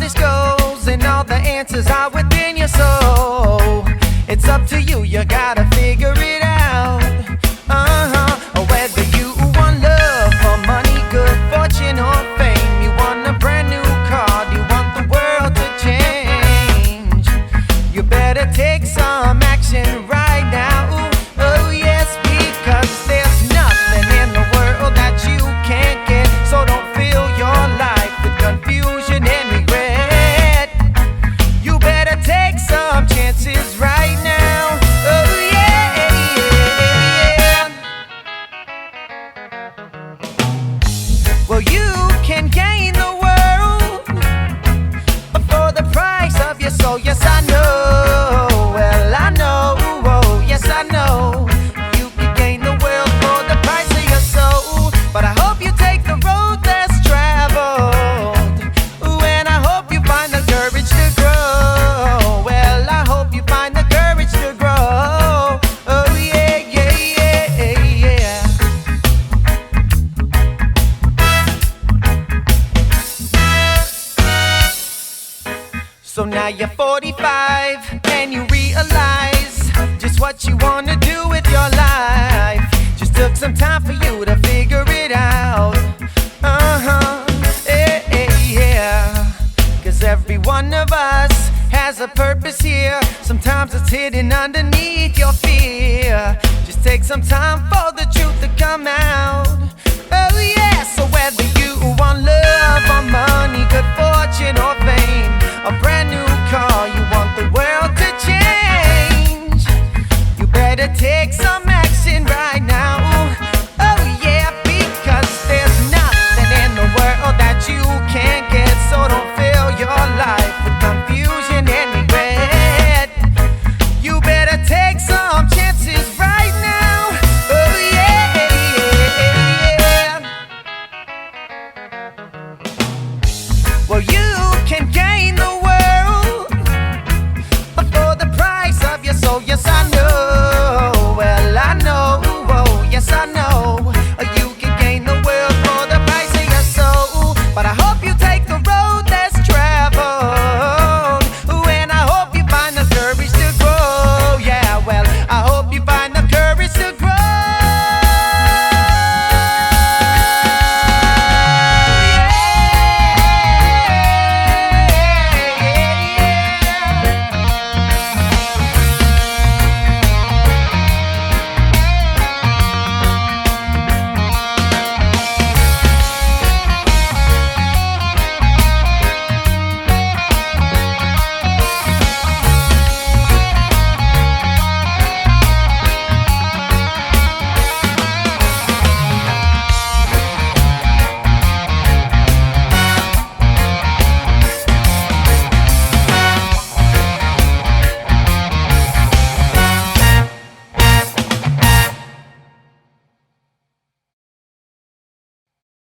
this goes, and all the answers are within your soul. It's up to you, you gotta figure it out. Whether you want love or money, good fortune or fame, you want a brand new car, you want the world to change, you better take some action right now. Oh yes, because there's nothing in the world that you can't get. So don't fill your life with confusion and regret. You better take some chances right now. Oh yeah, yeah. Well, you can gain the world for the price of your soul. Yes, I know. Well, I know. Oh, yes, I know. You can gain the world for the price of your soul. But I hope you take the road less traveled. Ooh, and I hope you find the courage to grow. Well, I hope you find the courage to grow. Oh, yeah, yeah, yeah, yeah. So now you're 45 and you realize just what you wanna do with your life. Just took some time for you to figure it out. Yeah. 'Cause every one of us has a purpose here. Sometimes it's hidden underneath your fear. Just take some time for the truth to come out. Oh yeah, so whether you want love or money, good fortune or fame, a brand